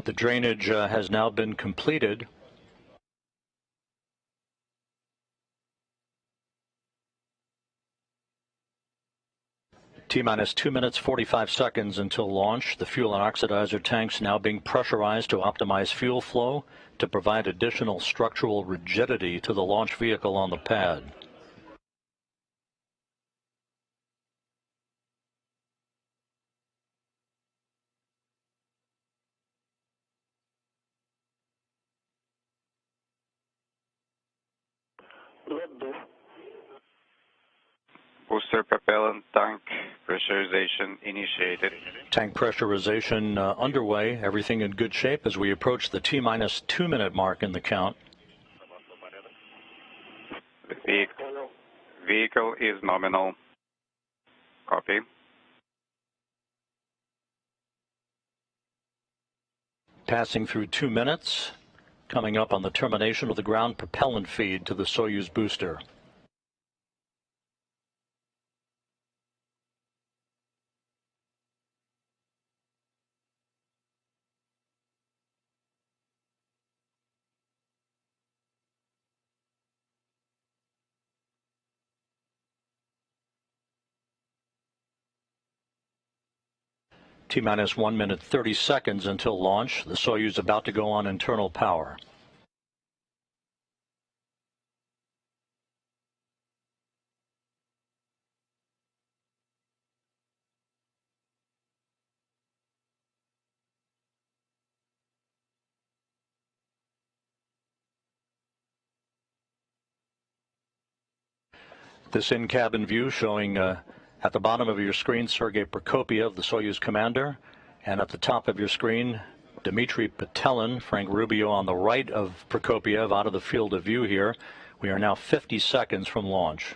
S1: The drainage has now been completed. T-minus 2 minutes 45 seconds until launch. The fuel and oxidizer tanks now being pressurized to optimize fuel flow to provide additional structural rigidity to the launch vehicle on the pad.
S7: Booster propellant tank pressurization initiated.
S1: Tank pressurization underway. Everything in good shape as we approach the T-minus 2 minute mark in the count.
S7: The vehicle is nominal. Copy.
S1: Passing through 2 minutes. Coming up on the termination of the ground propellant feed to the Soyuz booster. T-minus 1 minute 30 seconds until launch. The Soyuz about to go on internal power. This in-cabin view showing at the bottom of your screen, Sergey Prokopyev, the Soyuz commander, and at the top of your screen, Dmitri Petelin, Frank Rubio on the right of Prokopyev out of the field of view here. We are now 50 seconds from launch.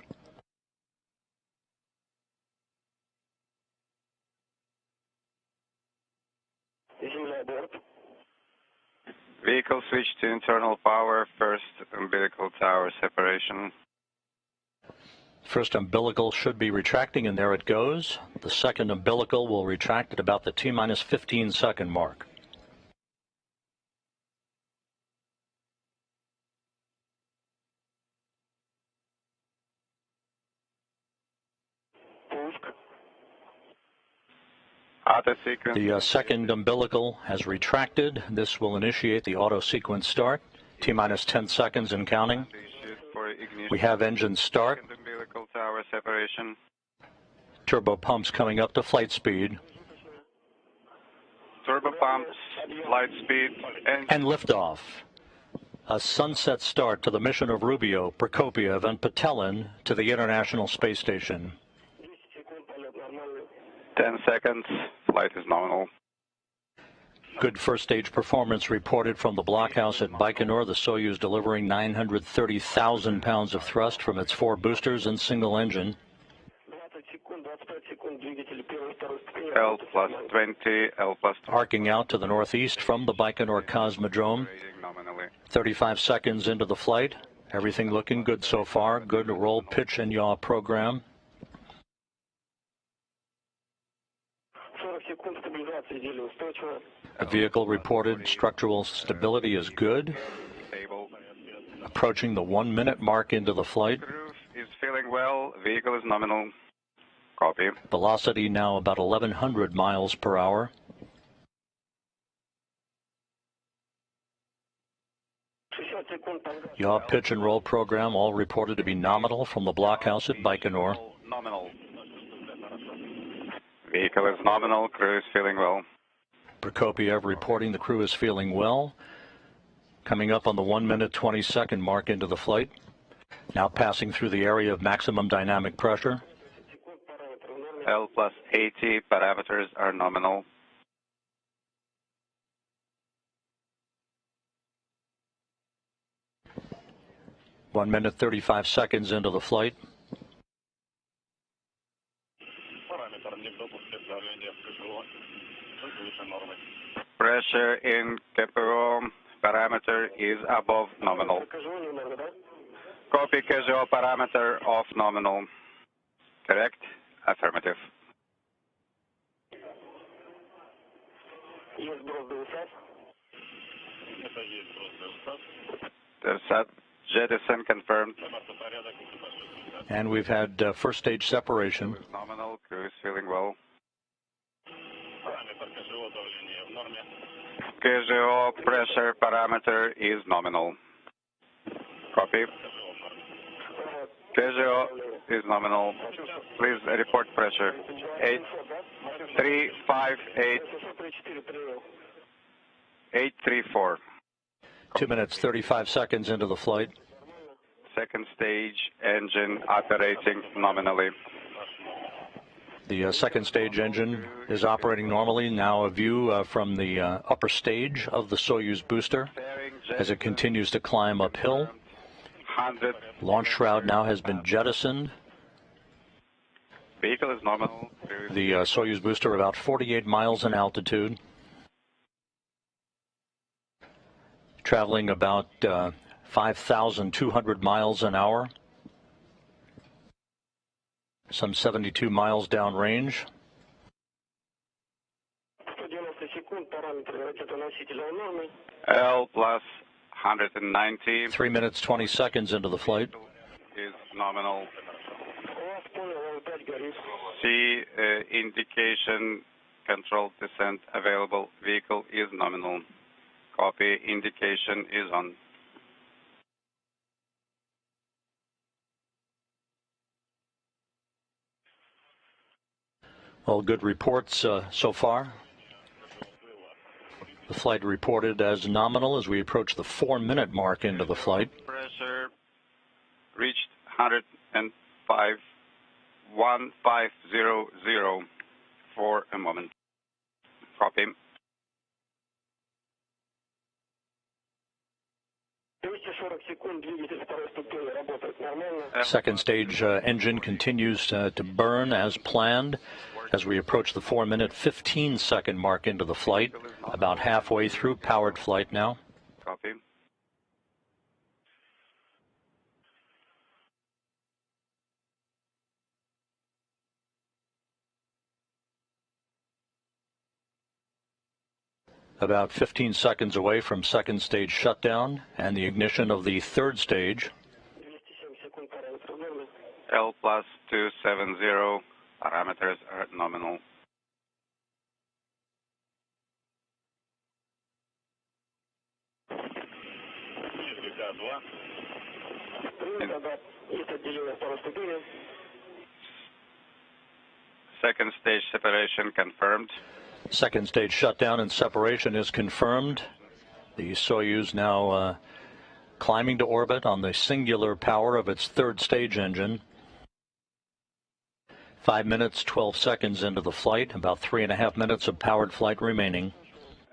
S7: Vehicle switch to internal power, first umbilical tower separation.
S1: First umbilical should be retracting, and there it goes. The second umbilical will retract at about the T-minus 15 second mark. The second umbilical has retracted. This will initiate the auto sequence start. T-minus 10 seconds and counting. We have engine start.
S7: Tower separation.
S1: Turbo pumps coming up to flight speed.
S7: Turbo pumps, light speed,
S1: and liftoff. A sunset start to the mission of Rubio, Prokopyev, and Petelin to the International Space Station.
S7: 10 seconds. Flight is nominal.
S1: Good first stage performance reported from the blockhouse at Baikonur. The Soyuz delivering 930,000 pounds of thrust from its 4 boosters and single engine.
S7: L plus 20, L plus 20.
S1: Arcing out to the northeast from the Baikonur Cosmodrome. 35 seconds into the flight. Everything looking good so far. Good roll, pitch, and yaw program. The vehicle reported structural stability is good.
S7: Stable.
S1: Approaching the 1 minute mark into the flight.
S7: Crew is feeling well. Vehicle is nominal. Copy.
S1: Velocity now about 1,100 miles per hour. Yaw pitch and roll program all reported to be nominal from the blockhouse at Baikonur.
S7: Nominal. Vehicle is nominal. Crew is feeling well.
S1: Prokopyev reporting the crew is feeling well. Coming up on the 1 minute 20-second mark into the flight. Now passing through the area of maximum dynamic pressure.
S7: L plus 80 parameters are nominal.
S1: One minute 35 seconds into the flight.
S7: Pressure in KPO parameter is above nominal. Copy casual parameter of nominal. Correct? Affirmative. The Sept jettison confirmed.
S1: And we've had first stage separation.
S7: Nominal. Crew is feeling well. Casual pressure parameter is nominal. Copy. Casual is nominal. Please report pressure. 834.
S1: 2 minutes 35 seconds into the flight.
S7: Second stage engine operating nominally.
S1: The second stage engine is operating normally. Now a view from the upper stage of the Soyuz booster as it continues to climb uphill. Launch shroud now has been jettisoned.
S7: Vehicle is nominal.
S1: The Soyuz booster about 48 miles in altitude. Traveling about 5,200 miles an hour. Some 72 miles downrange.
S7: L plus 190.
S1: 3 minutes 20 seconds into the flight.
S7: Is nominal. C indication controlled descent available. Vehicle is nominal. Copy. Indication is on.
S1: All good reports so far. The flight reported as nominal as we approach the 4 minute mark into the flight.
S7: Pressure reached 105,1500 for a moment. Copy.
S1: Second stage engine continues to burn as planned as we approach the 4 minute 15 second mark into the flight, about halfway through powered flight now.
S7: Copy.
S1: About 15 seconds away from second stage shutdown and the ignition of the third stage.
S7: L plus 270 parameters are nominal. Second stage separation confirmed.
S1: Second stage shutdown and separation is confirmed. The Soyuz now climbing to orbit on the singular power of its third stage engine. 5 minutes, 12 seconds into the flight, about 3.5 minutes of powered flight remaining.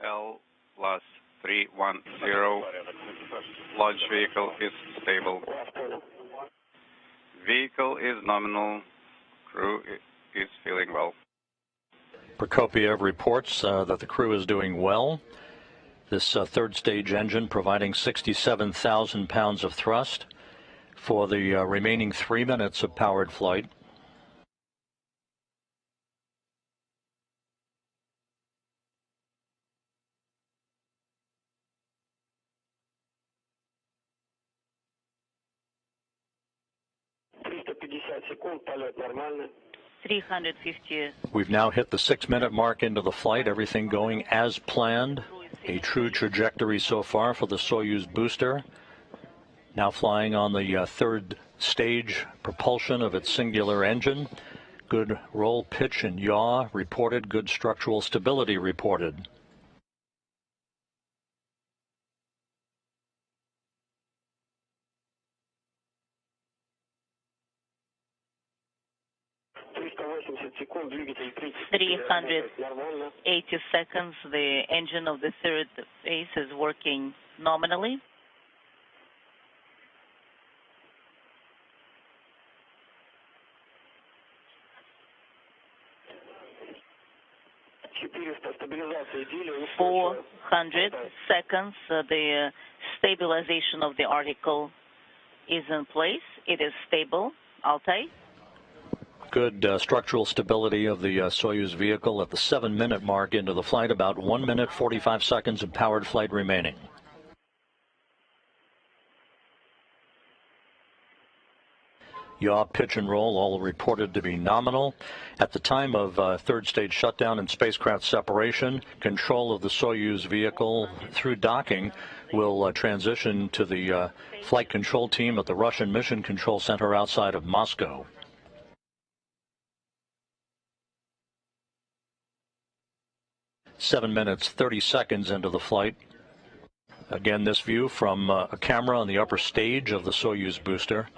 S7: L plus 310. Launch vehicle is stable. Vehicle is nominal. Crew is feeling well.
S1: Prokopyev reports that the crew is doing well. This third stage engine providing 67,000 pounds of thrust for the remaining 3 minutes of powered flight.
S5: 350.
S1: We've now hit the 6-minute mark into the flight, everything going as planned. A true trajectory so far for the Soyuz booster. Now flying on the third stage propulsion of its singular engine. Good roll, pitch, and yaw reported. Good structural stability reported.
S5: $380. The engine of the third phase is working nominally. $400. The stabilization of the article is in place. It is stable. Altai.
S1: Good structural stability of the Soyuz vehicle at the 7-minute mark into the flight, about 1 minute 45 seconds of powered flight remaining. Yaw, pitch, and roll all reported to be nominal. At the time of third stage shutdown and spacecraft separation, control of the Soyuz vehicle through docking will transition to the flight control team at the Russian Mission Control Center outside of Moscow. Seven minutes, 30 seconds into the flight. Again, this view from a camera on the upper stage of the Soyuz booster,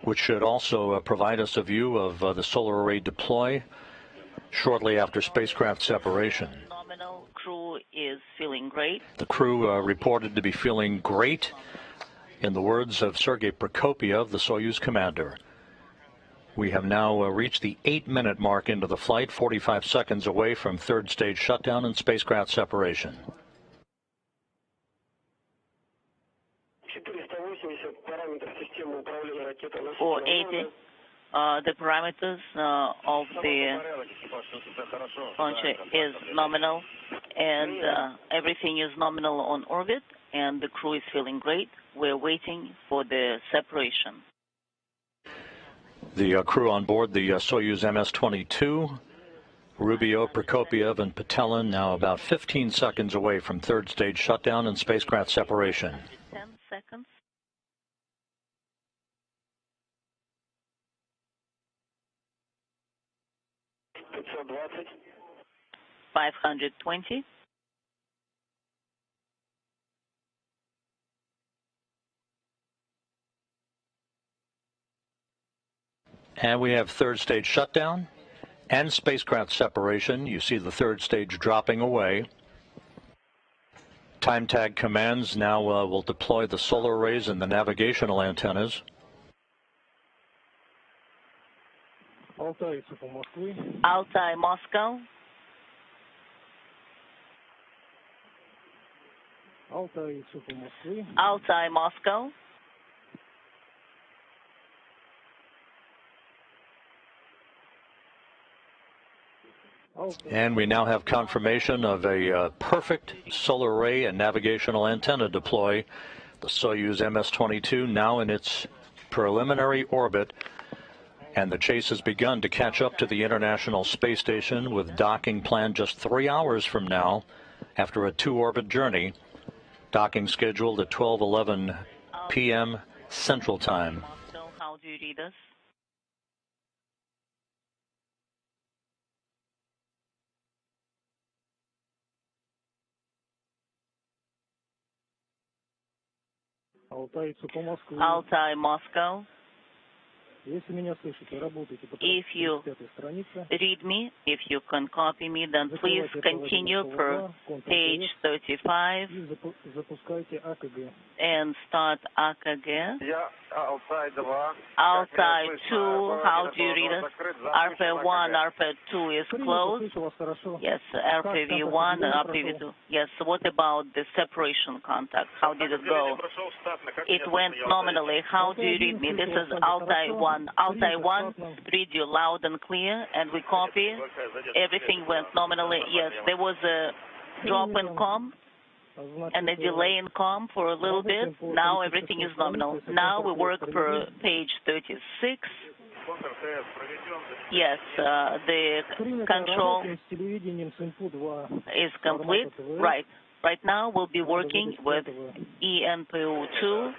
S1: which should also provide us a view of the solar array deploy shortly after spacecraft separation.
S5: Nominal crew is feeling great.
S1: The crew reported to be feeling great, in the words of Sergey Prokopyev, the Soyuz commander. We have now reached the 8-minute mark into the flight, 45 seconds away from third stage shutdown and spacecraft separation.
S5: 480. The parameters of the launcher is nominal, and everything is nominal on orbit, and the crew is feeling great. We're waiting for the separation.
S1: The crew on board the Soyuz MS-22, Rubio, Prokopyev, and Petelin, now about 15 seconds away from third stage shutdown and spacecraft separation.
S5: 10 seconds. $520.
S1: And we have third stage shutdown and spacecraft separation. You see the third stage dropping away. Time tag commands now will deploy the solar arrays and the navigational antennas.
S5: Altai, Moscow. Altai, Moscow.
S1: And we now have confirmation of a perfect solar array and navigational antenna deploy. The Soyuz MS-22 now in its preliminary orbit, and the chase has begun to catch up to the International Space Station, with docking planned just 3 hours from now after a 2-orbit journey. Docking scheduled at 12:11 p.m. Central Time.
S5: So how do you read us? Altai, Moscow. If you read me, if you can copy me, then please continue per page 35 and start AKG. Altai 2, how do you read it? RP1, RP2 is closed. Yes, RPV1 and RPV2. Yes, what about the separation contact? How did it go? It went nominally. How do you read me? This is Altai 1. Altai 1, read you loud and clear, and we copy. Everything went nominally. Yes, there was a drop in comm. and a delay in COM for a little bit. Now everything is nominal. Now we work per page 36. Yes, the control is complete. Right. Right now we'll be working with ENPU2.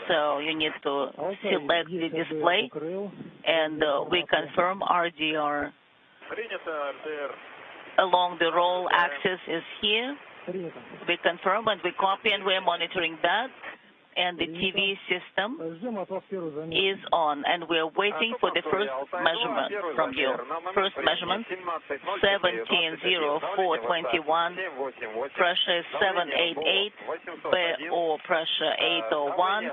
S5: So you need to select the display, and we confirm RDR along the roll axis is here. We confirm and we copy, and we're monitoring that. And the TV system is on, and we're waiting for the first measurement from you. First measurement, 170421, pressure is 788, BO pressure 801.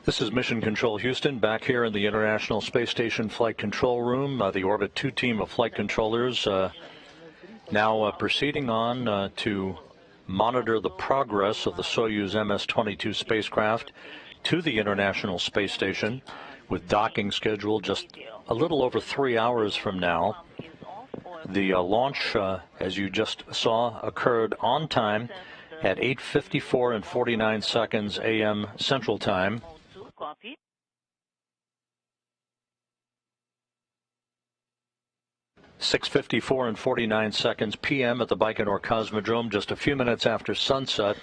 S1: This is Mission Control Houston, back here in the International Space Station Flight Control Room. The Orbit 2 team of flight controllers now proceeding on to monitor the progress of the Soyuz MS-22 spacecraft to the International Space Station, with docking scheduled just a little over 3 hours from now. The launch, as you just saw, occurred on time at 8:54 and 49 seconds a.m. Central Time. 6:54 and 49 seconds p.m. at the Baikonur Cosmodrome, just a few minutes after sunset.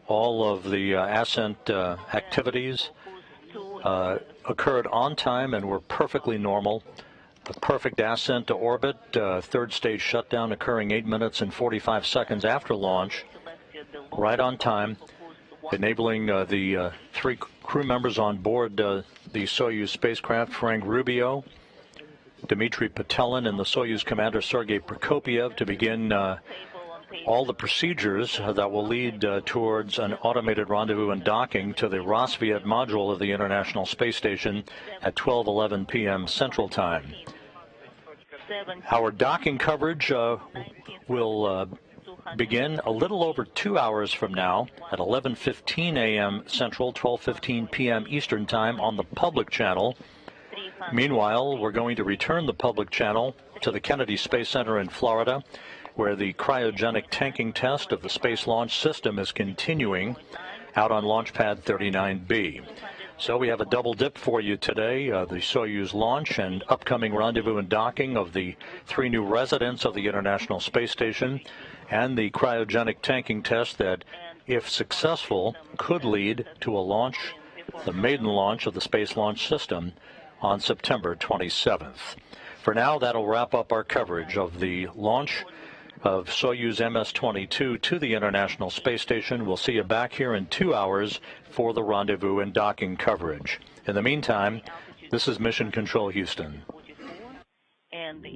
S1: All of the ascent activities occurred on time and were perfectly normal. A perfect ascent to orbit, third stage shutdown occurring 8 minutes and 45 seconds after launch, right on time, enabling the three crew members on board the Soyuz spacecraft, Frank Rubio, Dmitri, Petelin, and the Soyuz commander Sergey Prokopyev, to begin all the procedures that will lead towards an automated rendezvous and docking to the Roscosmos module of the International Space Station at 12:11 p.m. Central Time. Our docking coverage will begin a little over 2 hours from now at 11:15 a.m. Central, 12:15 p.m. Eastern Time on the public channel. Meanwhile, we're going to return the public channel to the Kennedy Space Center in Florida, where the cryogenic tanking test of the Space Launch System is continuing out on Launch Pad 39B. So we have a double dip for you today, the Soyuz launch and upcoming rendezvous and docking of the three new residents of the International Space Station, and the cryogenic tanking test that, if successful, could lead to a launch, the maiden launch of the Space Launch System on September 27th. For now, that'll wrap up our coverage of the launch of Soyuz MS-22 to the International Space Station. We'll see you back here in 2 hours for the rendezvous and docking coverage. In the meantime, this is Mission Control Houston.
S5: And